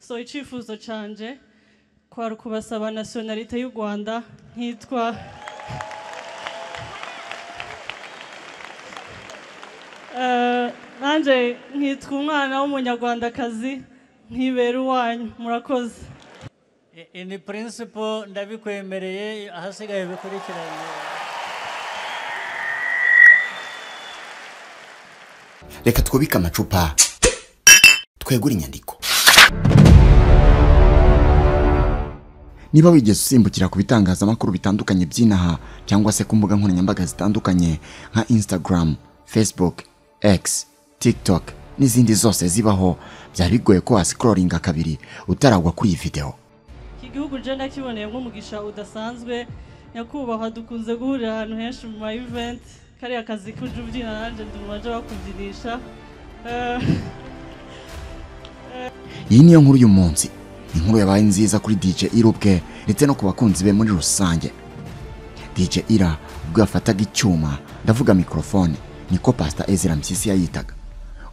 so icifuzo canje kwari kubasaba nationalite y'u Rwanda nkitwa nanje nkitwa umwana w'umunyarwandakazi nkibera uwanyu murakoze. In principle ndabikwemereye ahasigaye bikurikiranye. Reka twubike amacupa twegura inyandiko. Niba wigeze usimbukira ku bitangazamakuru bitandukanye by'inaha cyangwa se ku mbuga nkoranyambaga zitandukanye nka Instagram, Facebook, X, TikTok n'izindi zose zibaho, byari bigoye ko wascrollinga kabiri utaragwa kuri iyi video. Iki gihugu je nakiboneye nk'umugisha udasanzwe, nyakubahwa dukunze guhurira ahantu henshi mu event, kari akazi kujubyina nanje ndumaje bakuvyinisha. Iyi niyo nkuru y'uyu munsi, inkuru yabaye nziza kuri DJ Ira ubwe ndetse no ku bakunzi be muri rusange. DJ Ira ubwo yafataga icyuma, ndavuga mikrofone, niko Pastor Ezra Mpyisi yayitaga.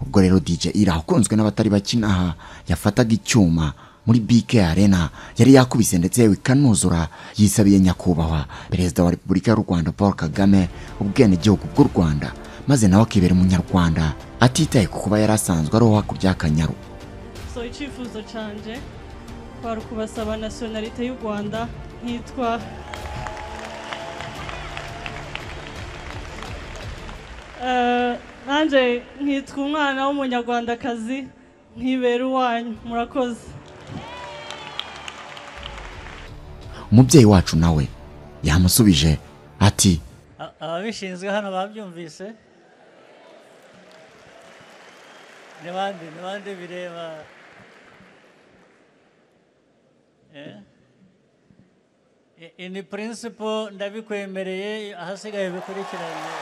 Ubwo rero DJ Ira ukunzwe n'abatari bakinaha yafataga icyuma muri BK Arena, yari yakubise ndetse yewe kanuzura yisabiye nyakubahwa Perezida wa Repubulika y'u Rwanda Paul Kagame ubwene gihugu bw'u Rwanda, maze nawe akibera umunyarwanda atitaye ku kuba yari asanzwe ari hakurya y'Akanyaru. So icifuzo canje kwari kubasaba nationalite y'u Rwanda nkitwa nanje nkitwa umwana w'umunyarwandakazi nkibera uwanyu murakoze. Umubyeyi wacu nawe yamusubije ati ababishinzwe hano babyumvise, nibande bireba. In principle ndabikwemereye ahasigaye bikurikiranye.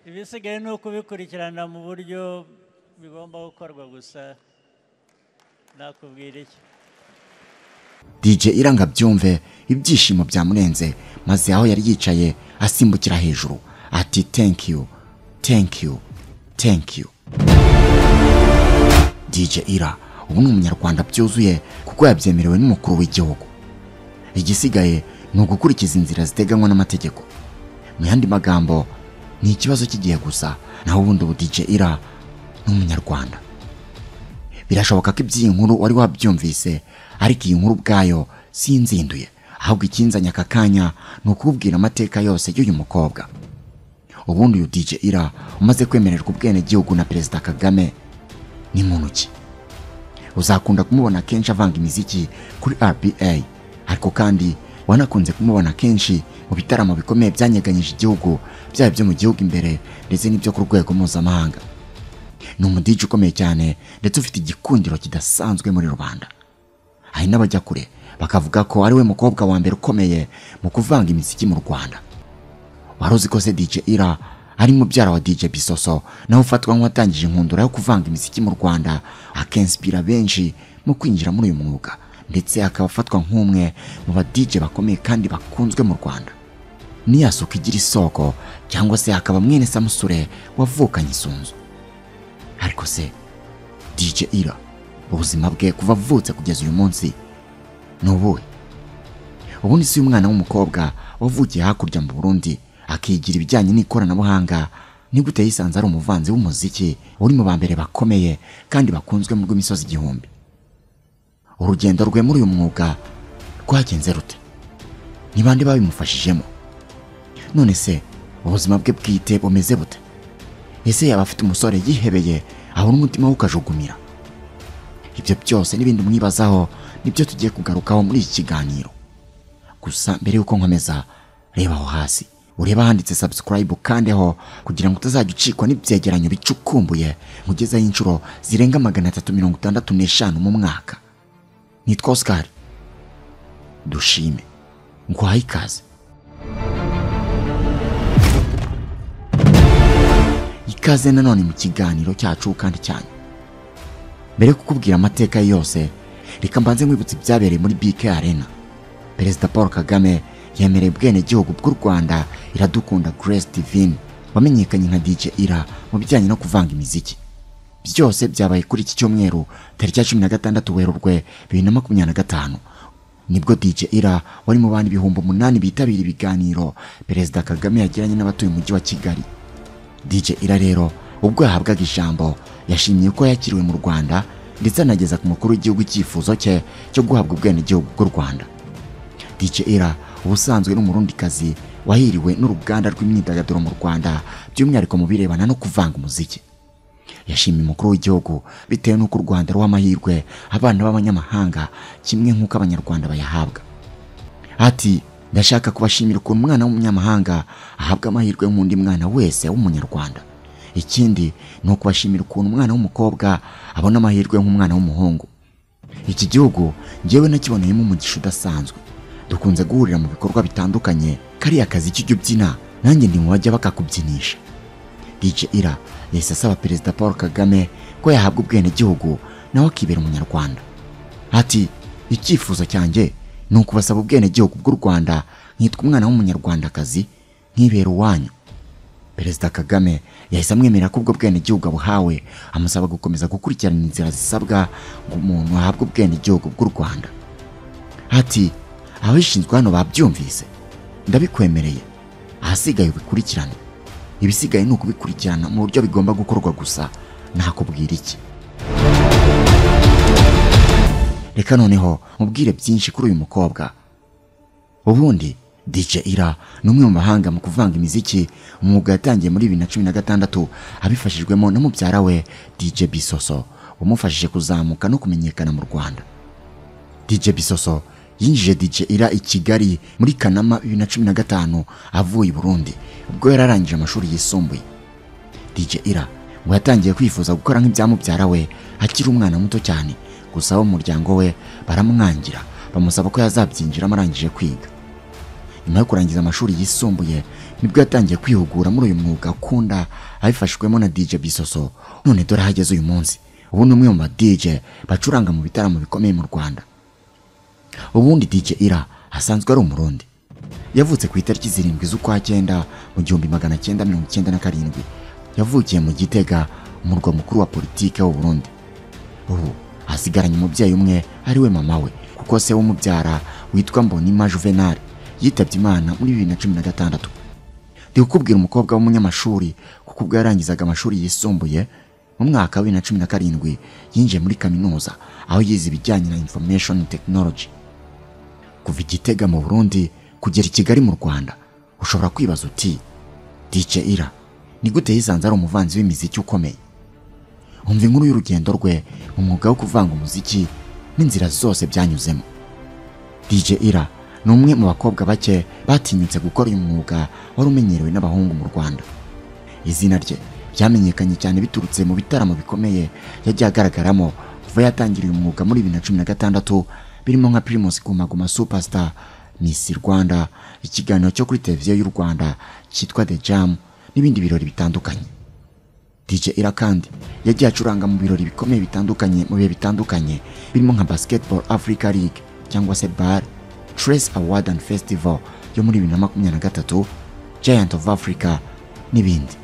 Ibisigaye ni ukubikurikirana mu buryo bigomba gukorwa gusa. Nakubwira iki? DJ Ira ngabyumve ibyishimo byamurenze, maze aho yari yicaye asimbukira hejuru ati thank you, thank you, thank you. DJ Ira ubu ni umunyarwanda byuzuye kuko yabyemerewe n'umukuru w'igihugu. Igisigaye ni ugukurikiza inzira ziteganywa n'amategeko. Mu yandi magambo ni ikibazo kigiye gusa, naho ubundi ubu DJ Ira ni umunyarwanda. Birashoboka ko iby'iyi nkuru wari wabyumvise, ariko iyi nkuru ubwayo sinzinduye, ahubwo ikinzanya aka kanya ni ukubwira amateka yose y'uyu mukobwa. Ubundi uyu DJ Ira umaze kwemererwa ubwene gihugu na Perezida Kagame ni muntu ki? Uzakunda kumubona kenshi avanga imiziki kuri RBA, ariko kandi wanakunze kumubona kenshi mu bitaramo bikomeye byanyeganyije igihugu, byaba byo mu gihugu imbere ndetse n'ibyo ku rwego mpuzamahanga. Ni umudiji ukomeye cyane ndetse ufite igikundiro kidasanzwe muri rubanda. Hari n'abajya kure bakavuga ko ari we mukobwa wa mbere ukomeye mu kuvanga imiziki mu Rwanda. Waruzi ko se DJ Ira ari mubyara wa DJ Bisoso, nawe ufatwa nk'uwatangije inkundura yo kuvanga imiziki mu Rwanda, akenspira benshi mu kwinjira muri uyu mwuga, ndetse akaba afatwa nk'umwe mu ba DJ bakomeye kandi bakunzwe mu Rwanda. Niyasuka igira isoko, cyangwa se akaba mwene Samusure wavukanye isunzu. Ariko se DJ Ira ubuzima bwe kuva avutse kugeza uyu munsi ni ubuhe? Ubundi si umwana w'umukobwa wavukiye hakurya mu Burundi akigira ibijyanye n'ikoranabuhanga, ni gute yisanze ari umuvanzi w'umuziki uri mu bambere bakomeye kandi bakunzwe mu rw'imisozi igihumbi? Urugendo rwe muri uyu mwuga rwagenze rute? Ni bande babimufashijemo? None se ubuzima bwe bwite bumeze bute? Ese yaba afite umusore yihebeye aho n'umutima ukajugumira? Ibyo byose n'ibindi mwibazaho nibyo tugiye kugarukaho muri iki kiganiro. Gusa mbere yuko nkomeza, reba aho hasi ureba handitse subscribe kandi aho kugira ngo utazajya ucikwa n'ibyegeranyo bicukumbuye mugezaho inshuro zirenga 365 mu mwaka. Nitwa Oscar Dushime, nguhaye ikaze. Ikaze nanone mu kiganiro cyacu kandi cyane. Mbere kukubwira amateka yose, reka mbanze nkwibutse ibyabereye muri BK Arena. Perezida Paul Kagame yemereye ubwene gihugu bw'u Rwanda Iradukunda Grace Divine wamenyekanye nka DJ Ira mu bijyanye no kuvanga imiziki. Byose byabaye kuri iki cyumweru tariki ya 16 Werurwe 2025 nibwo DJ Ira wari mu bandi 8,000 bitabira ibiganiro Perezida Kagame yagiranye n'abatuye umujyi wa Kigali. DJ Ira rero ubwo yahabwaga ijambo yashimye ko yakiriwe mu Rwanda ndetse anageza ku mukuru w'igihugu icyifuzo cye cyo guhabwa ubwenegihugu bw'u Rwanda. DJ Ira ubusanzwe n'umurundikazi wahiriwe n'uruganda rw'imyidagaduro mu Rwanda by'umwihariko mu birebana no kuvanga umuziki. Yashimye umukuru w'igihugu bitewe n'uko u Rwanda rw'amahirwe abana b'abanyamahanga kimwe nk'uko abanyarwanda bayahabwa. Ati ndashaka kubashimira ukuntu umwana w'umunyamahanga ahabwa amahirwe nk'undi mwana wese w'umunyarwanda. Ikindi ni ukubashimira ukuntu umwana w'umukobwa abona amahirwe nk'umwana w'umuhungu. Iki gihugu njyewe nakiboneyemo umugisha udasanzwe. Dukunze guhurira mu bikorwa bitandukanye, kariya kazi cy'ibyo byina nanjye ndi mu bajya bakakubyinisha. DJ Ira yahise asaba Perezida Paul Kagame ko yahabwa ubwenegihugu nawe akibera umunyarwanda. Ati icyifuzo cyanjye ni ukubasaba ubwenegihugu bw'u Rwanda nkitwa umwana w'umunyarwandakazi nkibera uwanyu. Perezida Kagame yahise amwemerera ko ubwo bwenegihugu abuhawe, amusaba gukomeza gukurikirana inzira zisabwa ngo umuntu ahabwe ubwenegihugu bw'u Rwanda. Ati abashinzwe hano babyumvise, ndabikwemereye, ahasigaye ubikurikirane. Ibisigaye ni ukubikurikirana mu buryo bigomba gukorwa gusa, nakubwira iki. Reka noneho mubwire byinshi kuri uyu mukobwa. Ubundi DJ Ira ni umwe mu bahanga mu kuvanga imiziki, umwuga yatangiye muri 2016 abifashijwemo na mubyara we DJ Bisoso umufashije kuzamuka no kumenyekana mu Rwanda. DJ Bisoso yinjije DJ Ira i Kigali muri Kanama 2015 avuye i Burundi ubwo yararangije amashuri yisumbuye. DJ Ira ngo yatangiye kwifuza gukora nk'ibyamubyara we akiri umwana muto cyane, gusa abo mu muryango we baramwangira bamusaba ko yazabyinjira arangije kwiga. Nyuma yo kurangiza amashuri yisumbuye nibwo yatangiye kwihugura muri uyu mwuga akunda abifashijwemo na DJ Bisoso. None dore hageze uyu munsi ubu ni umwe mu DJ bacuranga mu bitaramo bikomeye mu Rwanda. Ubundi DJ Ira asanzwe ari umurundi. Yavutse ku itariki 7 z'ukwa 9 mu 1997. Yavukiye mu Gitega, umurwa mukuru wa politike w'u Burundi. Ubu asigaranye umubyeyi umwe ari we mama we, kuko se w'umubyara witwa Mbonima Juvenal yitabye Imana muri 2016. Ndi kukubwira umukobwa w'umunyamashuri kuko ubwo yarangizaga amashuri yisumbuye mu mwaka wa 2017 yinjiye muri kaminuza aho yize ibijyanye na information technology. Kuva Gitega mu Burundi kugera i Kigali mu Rwanda, ushobora kwibaza uti DJ Ira ni gute yisanze ari umuvanzi w'imiziki ukomeye? Umva inkuru y'urugendo rwe mu mwuga wo kuvanga umuziki n'inzira zose byanyuzemo. DJ Ira ni umwe mu bakobwa bake batinyutse gukora uyu mwuga wari umenyerewe n'abahungu mu Rwanda. Izina rye byamenyekanye cyane biturutse mu bitaramo bikomeye yagiye agaragaramo kuva yatangiriye umwuga muri 2016, birimo nka Primus Guma Guma Superstar, Miss Rwanda, ikiganiro cyo kuri televiziyo y'u Rwanda cyitwa The Jam n'ibindi birori bitandukanye. DJ Ira kandi yagiye acuranga mu birori bikomeye bitandukanye mu bihe bitandukanye, birimo nka Basketball Africa League cyangwa se BAL, Trace Award and Festival yo muri 2023, Giant of Africa n'ibindi.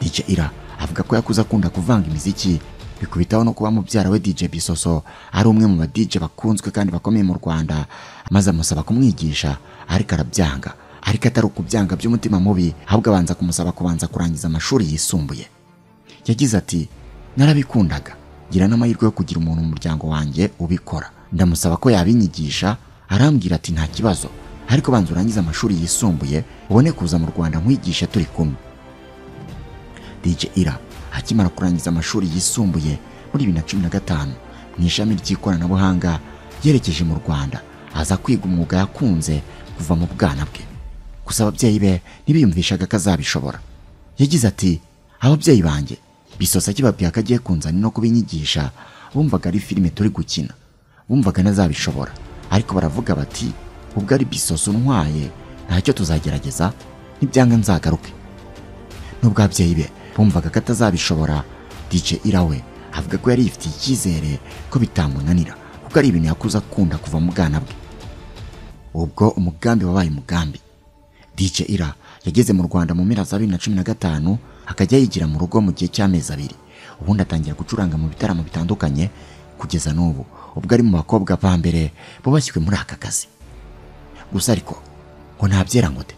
DJ Ira avuga ko yakuze akunda kuvanga imiziki, bikubitaho no kuba mubyara we DJ Bisoso ari umwe mu ba DJ bakunzwe kandi bakomeye mu Rwanda, maze amusaba kumwigisha ariko arabyanga. Ariko atari ukubyanga by'umutima mubi, ahubwo abanza kumusaba kubanza kurangiza amashuri yisumbuye. Yagize ati narabikundaga, gira n'amahirwe yo kugira umuntu mu muryango wanjye ubikora. Ndamusaba ko yabinyigisha, arambwira ati nta kibazo, ariko banza urangiza amashuri yisumbuye ubone kuza mu Rwanda nkwigisha turi kumwe. DJ Ira akimara kurangiza amashuri yisumbuye muri 2015 mu ishami ry'ikoranabuhanga, yerekeje mu Rwanda aza kwiga umwuga yakunze kuva mu bwana bwe. Gusa ababyeyi be ntibiyumvishaga ko azabishobora. Yagize ati ababyeyi banjye Bisosa kibabwiye ko agiye kunzana no kubinyigisha, bumvaga ari filime turi gukina, bumvaga nazabishobora, ariko baravuga bati ubwo ari Bisosa untwaye ntacyo tuzagerageza, nibyanga nzagaruke. Nubwo ababyeyi be bumvaga ko atazabishobora, DJ Ira we avuga ko yari yifitiye icyizere ko bitamunanira kuko ari ibintu yakuze akunda kuva mu bwana bwe. Ubwo umugambi wabaye umugambi, DJ Ira yageze mu Rwanda mu mpera za 2015 akajya yigira mu rugo mu gihe cy'amezi 2 ubundi atangira gucuranga mu bitaramo bitandukanye kugeza n'ubu ubwo ari mu bakobwa ba mbere bubashywe muri aka kazi. Gusa ariko ngo ntabyera ngo de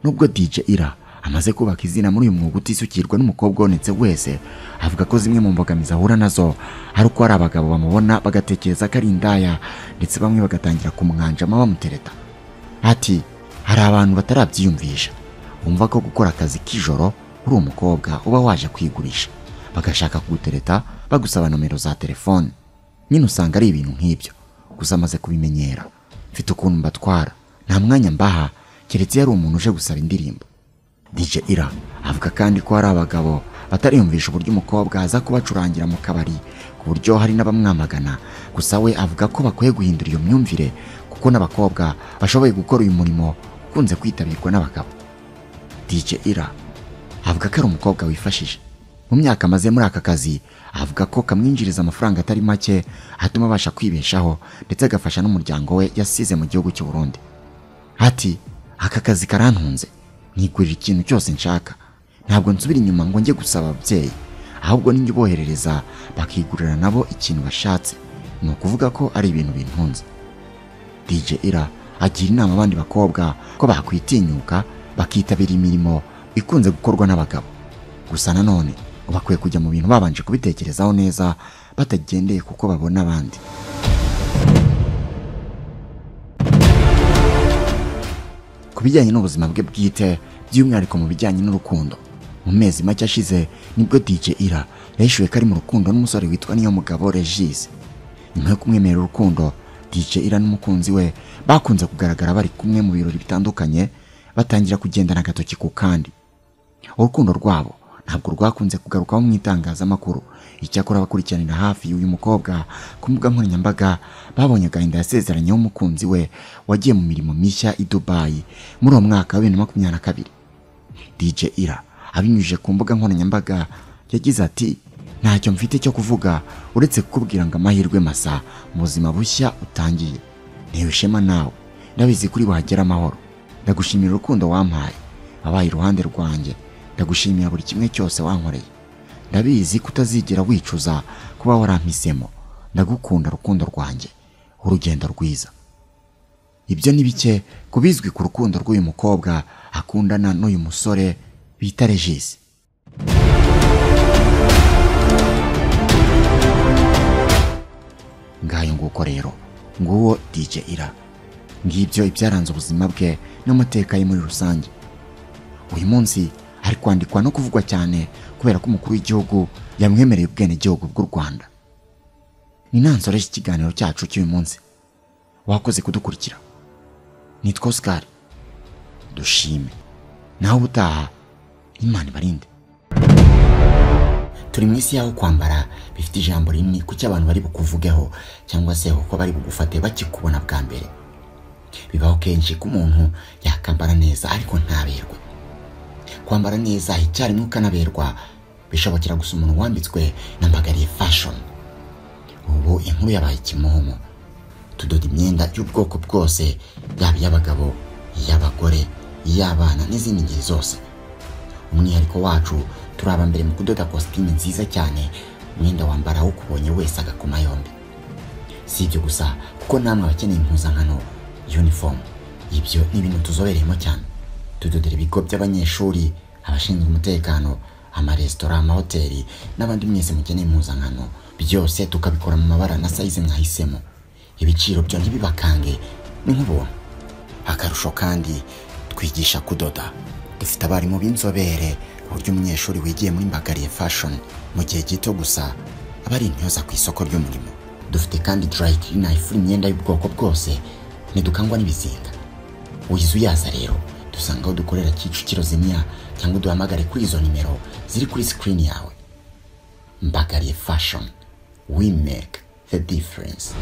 nubwo DJ Ira amaze kubaka izina muri uyu mwuga utisukirwa n'umukobwa wonetse wese, avuga ko zimwe mu mbogamizi ahura nazo ari uko hari abagabo bamubona bagatekereza ko ari indaya ndetse bamwe bagatangira kumwanjama bamutereta. Ati hari abantu batarabyiyumvisha bumva ko gukora akazi k'ijoro uri umukobwa uba waje kwigurisha, bagashaka kugutereta bagusaba nomero za telefone. Nyine usanga ari ibintu nk'ibyo. Gusa amaze kubimenyera mfite ukuntu mbatwara, nta mwanya mbaha keretse yari umuntu uje gusaba indirimbo. DJ Ira avuga kandi ko hari abagabo batariyumvisha uburyo umukobwa aza kubacurangira mu kabari ku buryo hari n'abamwamagana. Gusa we avuga ko bakwiye guhindura iyo myumvire kuko n'abakobwa bashoboye gukora uyu murimo ukunze kwitabirwa n'abagabo. DJ Ira avuga ko ari umukobwa wifashije. Mu myaka amaze muri aka kazi avuga ko kamwinjiriza amafaranga atari make atuma abasha kwibeshaho ndetse agafasha n'umuryango we yasize mu gihugu cy'u Burundi. Ati aka kazi karantunze, nigurira ikintu cyose nshaka, ntabwo nsubira inyuma ngo njye gusaba ababyeyi, ahubwo ninjye boherereza bakigurira nabo ikintu bashatse. Ni ukuvuga ko ari ibintu bintunze. DJ Ira agira inama abandi bakobwa ko bakwitinyuka bakitabira imirimo ikunze gukorwa n'abagabo. Gusa nanone bakwiye kujya mu bintu babanje kubitekerezaho neza batagendeye kuko babona abandi. Kubijyanye n'ubuzima bwe bwite by'umwihariko mu bijyanye n'urukundo, mu mezi make ashize nibwo DJ Ira yahishuye ko ari mu rukundo n'umusore witwa Niyomugabo Regis. Nyuma yo kumwemerera urukundo, DJ Ira n'umukunzi we bakunze kugaragara bari kumwe mu birori bitandukanye batangira kugendana agatoki ku kandi. Urukundo rwabo ntabwo rwakunze kugarukaho mu itangazamakuru. Icyakora abakurikiranira hafi y'uyu mukobwa ku mbuga nkoranyambaga babonye agahinda yasezeranye n'umukunzi we wagiye mu mirimo mishya i Dubai muri uwo mwaka wa 2022. DJ Ira abinyujije ku mbuga nkoranyambaga yagize ati ntacyo mfite cyo kuvuga uretse kukubwira ngo amahirwe masa mu buzima bushya utangiye. Ntewe ishema nawe, ndabizi kuri wagera amahoro. Ndagushimira urukundo wampaye, wabaye iruhande rwanjye. Ndagushimira buri kimwe cyose wankoreye. Ndabizi kutazigera wicuza kuba warampisemo. Ndagukunda rukundo rwanjye, urugendo rwiza. Ibyo ni bike kubizwi ku rukundo rw'uyu mukobwa akundana n'uyu musore bita Regis. Ngayo nguko rero nguwo DJ Ira, ngibyo ibyaranze ubuzima bwe n'amateka ye muri rusange. Uyu munsi ari kwandikwa no kuvugwa cyane kubera ko umukuru w'igihugu yamwemereye ubwenegihugu bw'u Rwanda. Ni nansoreje ikiganiro cyacu cy'uyu munsi. Wakoze kudukurikira. Nitwa Oscar. Dushime. Naho ubutaha Imana ibarinde. Turi mu isi yaho kwambara bifite ijambo rinini kuki abantu bari bukuvugeho cyangwa se uko bari bugufate bakikubona bwa mbere. Bibaho kenshi ko umuntu yakambara neza ariko ntaberwe. Kwambara neza icyarimwe ukanaberwa bishobokera gusa umuntu wambitswe na Mbagariye Fashion. Ubu inkuru yabaye kimomo. Tudoda imyenda y'ubwoko bwose, yaba y'abagabo, y'abagore, y'abana n'izindi ngeri zose. Umwihariko wacu turaba mbere mu kudoda costume nziza cyane, umwenda wambara aho kubonye wese agakoma yombi. Si ibyo gusa kuko namwe abakeneye impuzankano uniform, ibyo ni ibintu tuzobereyemo cyane. Tudodera ibigo by'abanyeshuri, abashinzwe umutekano, amaresitora, amahoteli n'abandi mwese mukeneye impuzankano, byose tukabikora mu mabara na size mwahisemo. Ibiciro byo ntibibakange ni nk'ubuntu. Akarusho kandi twigisha kudoda. Dufite abarimu b'inzobere uburyo umunyeshuri wigiye muri Mbagariye Fashion mu gihe gito gusa aba ari intyoza ku isoko ry'umurimo. Dufite kandi dry cleaner ifura imyenda y'ubwoko bwose, ntidukangwa n'ibizinga. Uyize uyaza rero dusanga aho dukorera Kicukiro Zimya cyangwa duhamagare kuri izo nimero ziri kuri screen yawe. Mbagariye Fashion, we make the difference.